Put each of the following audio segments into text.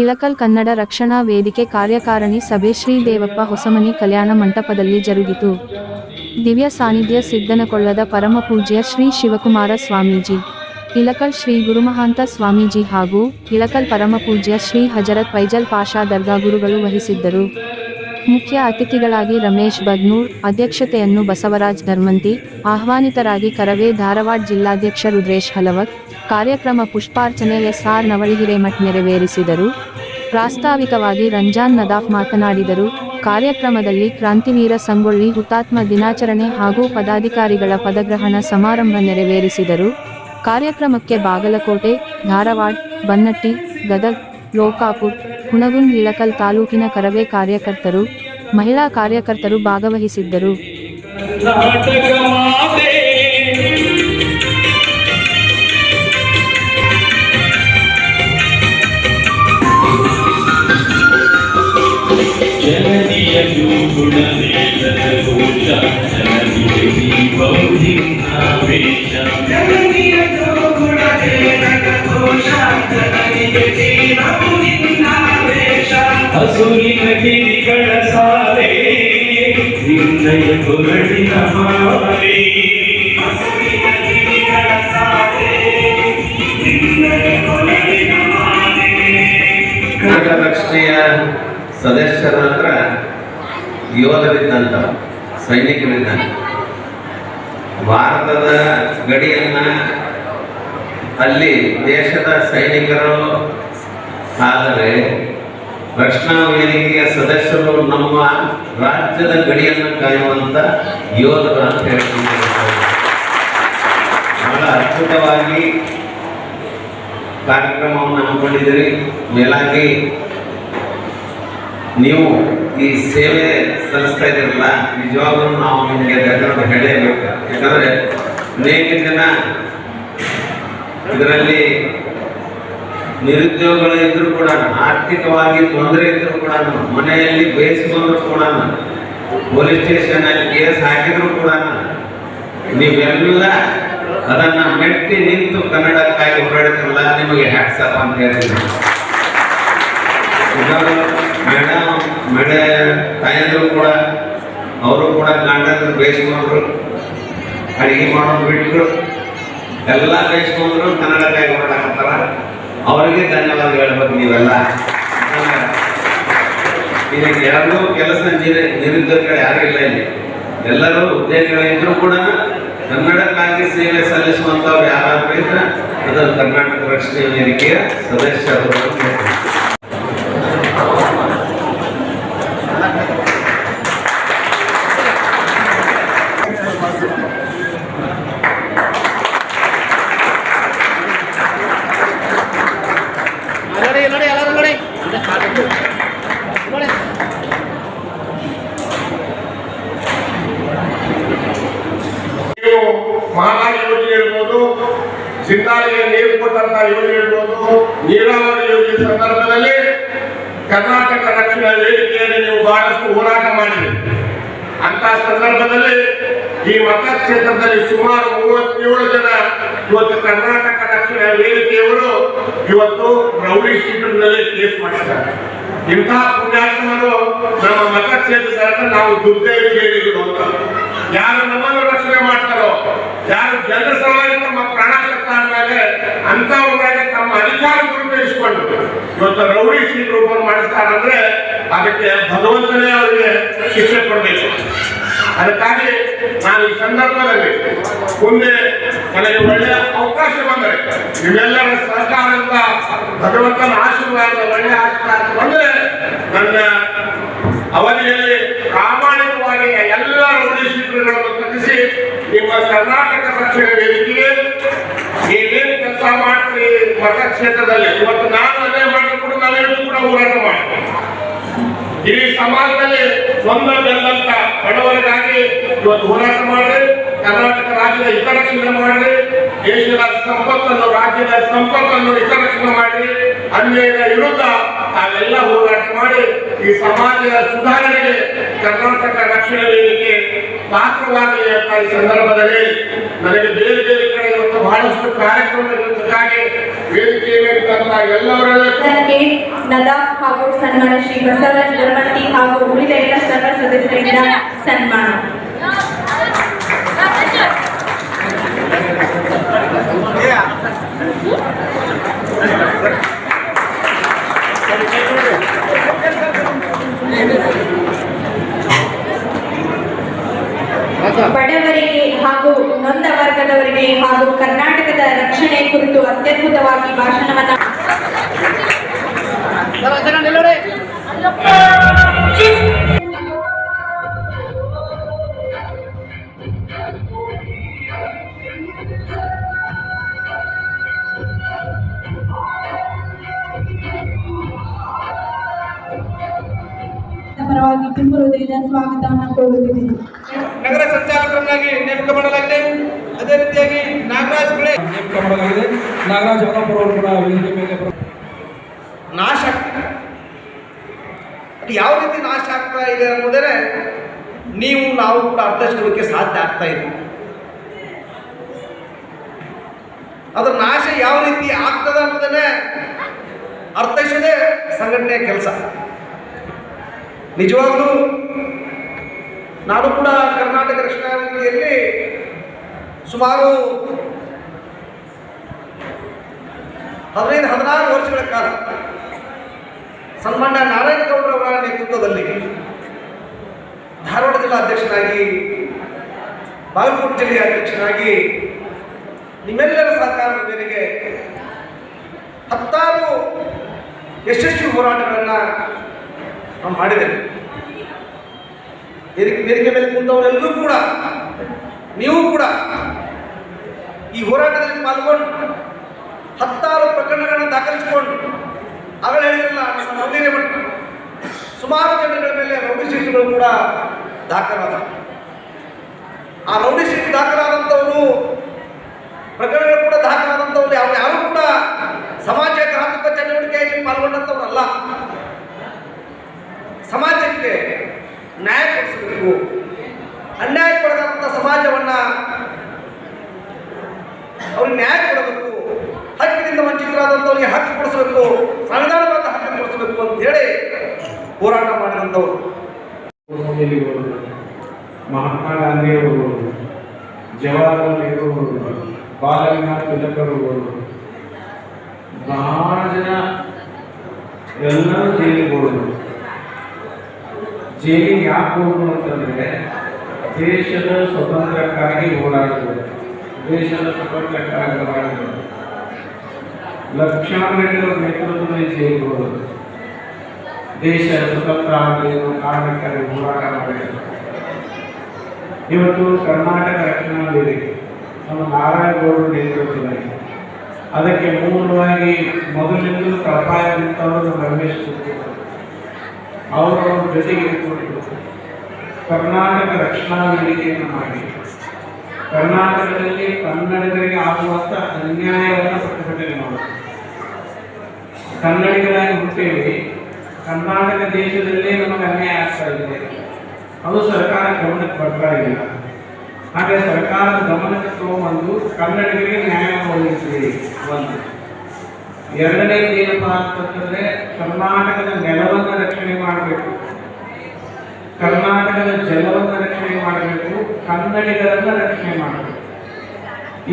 ಇಳಕಲ್ ಕನ್ನಡ ರಕ್ಷಣಾ ವೇದಿಕೆ ಕಾರ್ಯಕಾರಿಣಿ ಸಭೆ ಶ್ರೀದೇವಪ್ಪ ಹೊಸಮನಿ ಕಲ್ಯಾಣ ಮಂಟಪದಲ್ಲಿ ಜರುಗಿತು. ದಿವ್ಯ ಸಾನ್ನಿಧ್ಯ ಸಿದ್ದನಕೊಳ್ಳದ ಪರಮಪೂಜ್ಯ ಶ್ರೀ ಶಿವಕುಮಾರ ಸ್ವಾಮೀಜಿ, ಇಳಕಲ್ ಶ್ರೀ ಗುರುಮಹಾಂತ ಸ್ವಾಮೀಜಿ ಹಾಗೂ ಇಳಕಲ್ ಪರಮಪೂಜ್ಯ ಶ್ರೀ ಹಜರತ್ ಫೈಜಲ್ ಪಾಷಾ ದರ್ಗಾ ಗುರುಗಳು ವಹಿಸಿದ್ದರು. ಮುಖ್ಯ ಅತಿಥಿಗಳಾಗಿ ರಮೇಶ್ ಬದ್ನೂರ್, ಅಧ್ಯಕ್ಷತೆಯನ್ನು ಬಸವರಾಜ್ ಧರ್ಮಂತಿ, ಆಹ್ವಾನಿತರಾಗಿ ಕರವೇ ಧಾರವಾಡ ಜಿಲ್ಲಾಧ್ಯಕ್ಷ ರುದ್ರೇಶ್ ಹಲವತ್, ಕಾರ್ಯಕ್ರಮ ಪುಷ್ಪಾರ್ಚನೆ ಎಸ್.ಆರ್. ನವಳಿ ಹಿರೇಮಠ್ ನೆರವೇರಿಸಿದರು. ಪ್ರಾಸ್ತಾವಿಕವಾಗಿ ರಂಜಾನ್ ನದಾಫ್ ಮಾತನಾಡಿದರು. ಕಾರ್ಯಕ್ರಮದಲ್ಲಿ ಕ್ರಾಂತಿವೀರ ಸಂಗೊಳ್ಳಿ ಹುತಾತ್ಮ ದಿನಾಚರಣೆ ಹಾಗೂ ಪದಾಧಿಕಾರಿಗಳ ಪದಗ್ರಹಣ ಸಮಾರಂಭ ನೆರವೇರಿಸಿದರು. ಕಾರ್ಯಕ್ರಮಕ್ಕೆ ಬಾಗಲಕೋಟೆ, ಧಾರವಾಡ, ಬನ್ನಟ್ಟಿ, ಗದಗ್, ಲೋಕಾಪುರ್, ಹುನಗುಂದ್, ಇಳಕಲ್ ತಾಲೂಕಿನ ಕರವೇ ಕಾರ್ಯಕರ್ತರು, ಮಹಿಳಾ ಕಾರ್ಯಕರ್ತರು ಭಾಗವಹಿಸಿದ್ದರು. ಹಸುರಿನ ಗಿರಿಗಳ ಸಾಲೆ ನಿನ್ನಯ ಕೊರಳಿನ ಮಾಲೆ, ಹಸುರಿನ ಗಿರಿಗಳ ಸಾಲೆ ನಿನ್ನಯ ಕೊರಳಿನ ಮಾಲೆ. ಕನ್ನಡ ರಕ್ಷಣೆಯ ಸದಸ್ಯರ ಹತ್ರ ಯೋಧರಿದ್ದಂತ ಸೈನಿಕರಿದ್ದಂತ ಭಾರತದ ಗಡಿಯನ್ನ ಅಲ್ಲಿ ದೇಶದ ಸೈನಿಕರು ಆದರೆ ರಕ್ಷಣಾ ವೇದಿಕೆಯ ಸದಸ್ಯರು ನಮ್ಮ ರಾಜ್ಯದ ಗಡಿಯನ್ನು ಕಾಯುವಂತ ಯೋಧರು ಅಂತ ಹೇಳ್ತಿದ್ದಾರೆ. ಬಹಳ ಅದ್ಭುತವಾಗಿ ಕಾರ್ಯಕ್ರಮವನ್ನು ಹಮ್ಮಿಕೊಂಡಿದ್ದೀರಿ. ಮೇಲಾಗಿ ನೀವು ಈ ಸೇವೆ ಸಲ್ಲಿಸ್ತಾ ಇದ್ದೀರಲ್ಲ, ನಿಜವಾಗ್ಲೂ ನಾವು ನಿಮಗೆ ಧನ್ಯವಾದ ಹೇಳಬೇಕು. ಯಾಕಂದ್ರೆ ಅನೇಕ ಜನ ಇದರಲ್ಲಿ ನಿರುದ್ಯೋಗಗಳು ಇದ್ರೂ ಕೂಡ, ಆರ್ಥಿಕವಾಗಿ ತೊಂದರೆ ಇದ್ರೂ ಕೂಡ, ಮನೆಯಲ್ಲಿ ಬೇಯಿಸಿಕೊಂಡ್ರು ಕೂಡ, ಪೊಲೀಸ್ ಸ್ಟೇಷನ್ ಅಲ್ಲಿ ಕೇಸ್ ಹಾಕಿದ್ರು ಕೂಡ ನೀವೆಲ್ಲ ಅದನ್ನ ಮೆಟ್ಟಿ ನಿಂತು ಕನ್ನಡಕ್ಕಾಗಿ ಹೋರಾಡ್ತಿರಲ್ಲ, ನಿಮಗೆ ಹ್ಯಾಟ್ಸ್ ಆಫ್ ಅಂತ ಹೇಳ್ತೀನಿ. ತಾಯಂದ್ರು ಕೂಡ ಅವರು ಕೂಡ ಗಂಡಂದ್ರು ಬೇಯಿಸ್ಕೊಂಡ್ರು, ಅಡಿಗೆ ಮಾಡೋದು ಬಿಟ್ಟರು, ಎಲ್ಲ ಬೇಯಿಸ್ಕೊಂಡ್ರು, ಕನ್ನಡಕ್ಕಾಗಿ ಹೋರಾಡಕತ್ತಾರ. ಅವರಿಗೆ ಧನ್ಯವಾದ ಹೇಳ್ಬೇಕು. ನೀವೆಲ್ಲ ಇದಕ್ಕೆ ಯಾರಿಗೂ ಕೆಲಸ ನಿರುದ್ಯೋಗಿಗಳು ಯಾರು ಇಲ್ಲ ಇಲ್ಲಿ, ಎಲ್ಲರೂ ಉದ್ಯೋಗಿಗಳಿದ್ರು ಕೂಡ ಕನ್ನಡಕ್ಕಾಗಿ ಸೇವೆ ಸಲ್ಲಿಸುವಂತವ್ರು ಯಾರಾದ್ರೂ ಇದ್ರೆ ಅದು ಕರ್ನಾಟಕ ರಕ್ಷಣಾ ವೇದಿಕೆಯ ಸದಸ್ಯರು. ಮಹಾಮಾರಿ ಯೋಜನೆ ಇರ್ಬೋದು, ಜಿಲ್ಲಾಗೆ ನೀರು ಕೊಟ್ಟಂತ ಯೋಜನೆ ಇರ್ಬೋದು, ನೀರಾವರಿ ಯೋಜನೆ ಸಂದರ್ಭದಲ್ಲಿ ಕರ್ನಾಟಕ ರಕ್ಷಣಾ ವೇದಿಕೆಯಲ್ಲಿ ನೀವು ಬಹಳಷ್ಟು ಹೋರಾಟ ಮಾಡಿರಿ. ಅಂತ ಸಂದರ್ಭದಲ್ಲಿ ಈ ಮತಕ್ಷೇತ್ರದಲ್ಲಿ ಸುಮಾರು 37 ಜನ ಇವತ್ತು ಕರ್ನಾಟಕ ರಕ್ಷಣಾ ವೇದಿಕೆಯವರು ಇವತ್ತು ರೌಡಿ ಶೀಟರ್ನಲ್ಲಿ ಕೇಸ್ ಮಾಡಿದ್ದಾರೆ. ಇಂಥ ಪುಣ್ಯಾತ್ಮರು ನಮ್ಮ ಮತಕ್ಷೇತ್ರದ ನಾವು ದುರ್ದೈವಿಗಳು ಅಂತ, ಯಾರು ನಮ್ಮನ್ನು ರಕ್ಷಣೆ ಮಾಡ್ತಾರೋ, ಯಾರು ಜನರ ಸಲುವಾಗಿ ತಮ್ಮ ಪ್ರಾಣ ಕರ್ತಾರೆ ಅಂತವರಾಗಿ ತಮ್ಮ ಅಧಿಕಾರ ದುರುಪಯೋಗಿಸಿಕೊಂಡು ಇವತ್ತು ರೌಡಿ ಶೀಟ್ ಓಪನ್ ಮಾಡಿಸ್ತಾರಂದ್ರೆ ಅದಕ್ಕೆ ಭಗವಂತನೇ ಅವರಿಗೆ ಶಿಕ್ಷೆ ಕೊಡಬೇಕು. ಅದಕ್ಕಾಗಿ ನಾನು ಈ ಸಂದರ್ಭದಲ್ಲಿ ಮುಂದೆ ನನಗೆ ಒಳ್ಳೆಯ ಅವಕಾಶ ಬಂದರೆ ನಿಮ್ಮೆಲ್ಲರ ಸಹಕಾರದಿಂದ ಭಗವಂತನ ಆಶೀರ್ವಾದ ಒಳ್ಳೆಯ ಆಶೀರ್ವಾದ ಬಂದರೆ ನನ್ನ ಅವಧಿಯಲ್ಲಿ ಪ್ರಾಮಾಣಿಕವಾಗಿ ಎಲ್ಲ ರೌಡಿ ಶೀಟ್ಗಳನ್ನು ಕಟ್ಟಿಸಿ ನಿಮ್ಮ ಕರ್ನಾಟಕ ರಕ್ಷಣಾ ವೇದಿಕೆಗೆ ನೀವೇನು ಕೆಲಸ ಮಾಡ್ತೀರಿ ಮತಕ್ಷೇತ್ರದಲ್ಲಿ, ಇವತ್ತು ನಾನು ಅದೇ ಮಾಡಿದ್ರು ಕೂಡ ನಾವೆಲ್ಲರೂ ಕೂಡ ಹೋರಾಟ ಮಾಡ್ತೀವಿ. ಈ ಸಮಾಜದಲ್ಲಿ ಒಂದ ಬೆಲ್ಲಂತ ಬಡವರಿಗಾಗಿ ಇವತ್ತು ಹೋರಾಟ ಮಾಡಿ ಕರ್ನಾಟಕ ರಾಜ್ಯದ ಹಿತರಕ್ಷಣೆ ಮಾಡಿ, ದೇಶದ ಸಂಪತ್ತನ್ನು, ರಾಜ್ಯದ ಸಂಪತ್ತನ್ನು ಹಿತರಕ್ಷಣೆ ಮಾಡಿ, ಅನ್ಯಾಯದ ವಿರುದ್ಧ ತಾವೆಲ್ಲ ಹೋರಾಟ ಮಾಡಿ ಈ ಸಮಾಜದ ಸುಧಾರಣೆಗೆ ಕರ್ನಾಟಕ ರಕ್ಷಣಾ ವೇದಿಕೆ ಪಾತ್ರವಾಗಲಿ ಅಂತ ಈ ಸಂದರ್ಭದಲ್ಲಿ ನನಗೆ ಬೇರೆ ಬೇರೆ ಕಡೆ ಇವತ್ತು ಬಹಳಷ್ಟು ಕಾರ್ಯಕ್ರಮಗಳಿಗಾಗಿ ವೇದಿಕೆಯಲ್ಲಿ ಎಲ್ಲವರಲ್ಲೂ ನನಗೆ ನದಾಫ್ ಹಾಗೂ ಸನ್ಮಾನ ಶ್ರೀ ಬಸವರಾಜ್ ಗರ್ಮಟ್ಟಿ ಹಾಗೂ ಉಳಿದ ಎಲ್ಲ ಸರ್ವ ಸದಸ್ಯರಿಂದ ಸನ್ಮಾನ. ಬಡವರಿಗೆ ಹಾಗೂ ನೊಂದ ವರ್ಗದವರಿಗೆ ಹಾಗೂ ಕರ್ನಾಟಕದ ರಕ್ಷಣೆ ಕುರಿತು ಅತ್ಯದ್ಭುತವಾಗಿ ಭಾಷಣವನ್ನ ಪರವಾಗಿ ತುಂಬ ಹೃದಯದ ಸ್ವಾಗತವನ್ನು ಕೋರುತ್ತಿದ್ದೀನಿ. ನಗರ ಸಂಚಾಲಕರನ್ನಾಗಿ ನೇಮಕ ಮಾಡಲಾಗಿದೆ. ಅದೇ ರೀತಿಯಾಗಿ ನಾಗರಾಜ್ ಗುಳೆ ನೇಮಕ ಮಾಡಲಾಗಿದೆ. ನಾಗರಾಜ್ ಅವರೊಬ್ಬರು ಕೂಡ ವೇದಿಕೆ ಮೇಲೆ ನಾಶ ಅದು ಯಾವ ರೀತಿ ನಾಶ ಆಗ್ತಾ ಇದೆ ಅನ್ನೋದೇ ನೀವು ನಾವು ಕೂಡ ಅರ್ಥೈಸ್ಕೊಳ್ಳೋಕೆ ಸಾಧ್ಯ ಆಗ್ತಾ ಇದೆ. ಅದರ ನಾಶ ಯಾವ ರೀತಿ ಆಗ್ತದೆ ಅನ್ನೋದನ್ನೇ ಅರ್ಥೈಸೋದೇ ಸಂಘಟನೆಯ ಕೆಲಸ. ನಿಜವಾಗಲೂ ನಾನು ಕೂಡ ಕರ್ನಾಟಕ ರಕ್ಷಣಾ ವೇದಿಕೆಯಲ್ಲಿ ಸುಮಾರು 15-16 ವರ್ಷಗಳ ಕಾಲ ಸನ್ಮಾನ್ಯ ನಾರಾಯಣಗೌಡರವರ ನೇತೃತ್ವದಲ್ಲಿ ಧಾರವಾಡ ಜಿಲ್ಲಾ ಅಧ್ಯಕ್ಷನಾಗಿ, ಬಾಗಲಕೋಟೆ ಜಿಲ್ಲೆಯ ಅಧ್ಯಕ್ಷನಾಗಿ ನಿಮ್ಮೆಲ್ಲರ ಸಹಕಾರದ ಮೇರೆಗೆ 10 ಯಶಸ್ವಿ ಹೋರಾಟಗಳನ್ನು ನಾವು ಮಾಡಿದ್ದೇವೆ. ವೇದಿಕೆ ಮೇಲೆ ಕುಂತವರೆಲ್ಲರೂ ಕೂಡ ನೀವು ಕೂಡ ಈ ಹೋರಾಟದಲ್ಲಿ ಪಾಲ್ಗೊಂಡು 10 ಪ್ರಕರಣಗಳನ್ನು ದಾಖಲಿಸಿಕೊಂಡು ಆಗಲೇ ಹೇಳಿದ್ರಲ್ಲ ನಮ್ಮ ನವೀನ ಮಟ್ಟ ಸುಮಾರು ಜನಗಳ ಮೇಲೆ ರೌಡಿ ಶೀಟ್ಗಳು ಕೂಡ ದಾಖಲಾದ. ಆ ರೌಡಿ ಶೀಟ್ ದಾಖಲಾದಂಥವರು ಪ್ರಕರಣಗಳು ಕೂಡ ದಾಖಲಾದಂಥವ್ರು ಯಾರು ಕೂಡ ಸಮಾಜ ಘಾತಕ ಚಟುವಟಿಕೆಯಾಗಿ ಪಾಲ್ಗೊಂಡಂಥವ್ರಲ್ಲ. ಸಮಾಜಕ್ಕೆ ನ್ಯಾಯ ಕೊಡಿಸಬೇಕು, ಅನ್ಯಾಯಕ್ಕೊಳಗಾದಂಥ ಸಮಾಜವನ್ನು ಅವ್ರಿಗೆ ನ್ಯಾಯ ಕೊಡಬೇಕು, ಹಕ್ಕಿನಿಂದ ವಂಚಿತರಾದಂಥವ್ರಿಗೆ ಹಕ್ಕು ಕೊಡಿಸಬೇಕು, ಸಂವಿಧಾನಬದ್ಧ ಹಕ್ಕು ಕೊಡಿಸಬೇಕು ಅಂತ ಹೇಳಿ ಹೋರಾಟ ಮಾಡಿದಂಥವ್ರು. ಮಹಾತ್ಮ ಗಾಂಧಿಯವರು, ಜವಾಹರಲಾಲ್ ನೆಹರು, ಬಾಲಗಂಗಾಧರ ತಿಲಕರು, ಬಹಳ ಜನ ಎಲ್ಲರೂ ಜೈಲಿಗೆ ಹೋದರು. ಜೈಲಿಗೆ ಯಾಕೆ ಹೋದ್ರು ಅಂತಂದರೆ ದೇಶದ ಸ್ವತಂತ್ರಕ್ಕಾಗಿ ಹೋರಾಡಿದರು, ದೇಶದ ಸ್ವತಂತ್ರಕ್ಕಾಗಿ ಹೋರಾಡಿದರು. ಲಕ್ಷಾಂತರ ನೇತೃತ್ವದಲ್ಲಿ ಜೈಲಿಗೆ ಹೋದರು. ದೇಶ ಸ್ವತಂತ್ರ ಆಗಲಿ ಕಾರಣಕ್ಕಾಗಿ ಹೋರಾಟ ಮಾಡಿದರು. ಇವತ್ತು ಕರ್ನಾಟಕ ರಕ್ಷಣಾ ವೇದಿಕೆ ನಮ್ಮ ನಾರಾಯಣಗೌಡರ ನೇತೃತ್ವದಲ್ಲಿ ಅದಕ್ಕೆ ಮೂಲವಾಗಿ ಮೊದಲಿಂದಲೂ ಕಳಪಾಯ ನಿಂತವರು ರಮೇಶ್ ಅವರವರ ಜೊತೆಗೆ ಇಟ್ಕೊಂಡು ಕರ್ನಾಟಕ ರಕ್ಷಣಾ ವೇದಿಕೆಯನ್ನು ಮಾಡಿ ಕರ್ನಾಟಕದಲ್ಲಿ ಕನ್ನಡಿಗರಿಗೆ ಆಗುವಂಥ ಅನ್ಯಾಯವನ್ನು ಪ್ರತಿಭಟನೆ ಮಾಡೋದು. ಕನ್ನಡಿಗರಾಗಿ ಹುಟ್ಟೇವಿ, ಕರ್ನಾಟಕ ದೇಶದಲ್ಲೇ ನಮಗೆ ಅನ್ಯಾಯ ಆಗ್ತಾ ಇದೆ, ಅದು ಸರ್ಕಾರ ಗಮನಕ್ಕೆ ಬರ್ತಾ ಇಲ್ಲ. ಹಾಗೆ ಸರ್ಕಾರದ ಗಮನಕ್ಕೆ ತಗೊಂಡು ಕನ್ನಡಿಗರಿಗೆ ನ್ಯಾಯವನ್ನು ಒದಗಿಸಿ. ಒಂದು ಎರಡನೇದು ಏನಪ್ಪ ಅಂತಂದರೆ ಕರ್ನಾಟಕದ ನೆಲವನ್ನು ರಕ್ಷಣೆ ಮಾಡಬೇಕು, ಕರ್ನಾಟಕದ ಜಲವನ್ನು ರಕ್ಷಣೆ ಮಾಡಬೇಕು, ಕನ್ನಡಿಗರನ್ನು ರಕ್ಷಣೆ ಮಾಡಬೇಕು.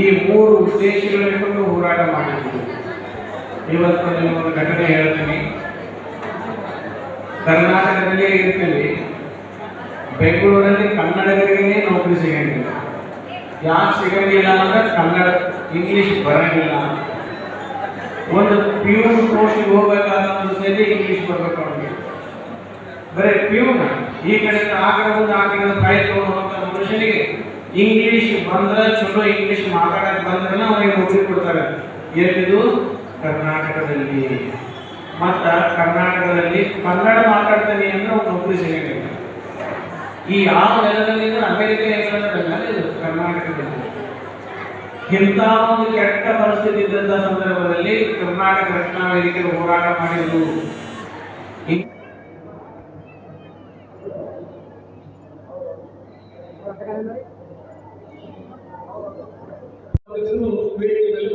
ಈ 3 ಉದ್ದೇಶಗಳಿಟ್ಕೊಂಡು ಹೋರಾಟ ಮಾಡಿದ್ರು. ಇವತ್ತು ನಿಮ್ಮೊಂದು ಘಟನೆ ಹೇಳ್ತೀನಿ. ಕರ್ನಾಟಕದಲ್ಲೇ ಇರ್ತೀವಿ, ಬೆಂಗಳೂರಲ್ಲಿ ಕನ್ನಡಿಗರಿಗೆ ನೌಕರಿ ಸಿಗಂಗಿಲ್ಲ. ಯಾಕೆ ಸಿಗಂಗಿಲ್ಲ ಅಂದ್ರೆ ಕನ್ನಡ ಇಂಗ್ಲೀಷ್ ಬರಂಗಿಲ್ಲ. ಒಂದು ಪ್ಯೂನ್ ಕೋರ್ಸ್ಗೆ ಹೋಗ್ಬೇಕಾದ ಸರಿ ಇಂಗ್ಲೀಷ್ ಬರಬೇಕು ಅವ್ರಿಗೆ. ಬರೀ ಪ್ಯೂನ್ ಈ ಕಡೆ ಆ ಕಡೆ ಒಂದು ಆ ಕಡೆ ಕಾಯಿ ತಗೊಂಡುವಂಥ ಮನುಷ್ಯನಿಗೆ ಇಂಗ್ಲೀಷ್ ಬಂದ್ರೆ ಚಲೋ, ಇಂಗ್ಲೀಷ್ ಮಾತಾಡಕ್ಕೆ ಬಂದ್ರೆ ಅವರಿಗೆ ನೌಕರಿ ಕೊಡ್ತಾರೆ. ಎಲ್ಲಿದು? ಕರ್ನಾಟಕದಲ್ಲಿ. ಮತ್ತು ಕರ್ನಾಟಕದಲ್ಲಿ ಕನ್ನಡ ಮಾತಾಡ್ತಾನೆ ಅಂದ್ರೆ ಅವ್ರು ನೌಕರಿ ಸಿಗಂಗಿಲ್ಲ. ಈ ಯಾವ ನೆಲದಲ್ಲಿ ಅಮೆರಿಕ ಕರ್ನಾಟಕದಲ್ಲಿ ಇಂಥ ಒಂದು ಕೆಟ್ಟ ಪರಿಸ್ಥಿತಿ ಇದ್ದಂಥ ಸಂದರ್ಭದಲ್ಲಿ ಕರ್ನಾಟಕ ರಕ್ಷಣಾ ವೇದಿಕೆ ಹೋರಾಟ ಮಾಡಿದ್ರು. ಅಧ್ಯಕ್ಷರು ವೇದಿಕೆಯಲ್ಲಿ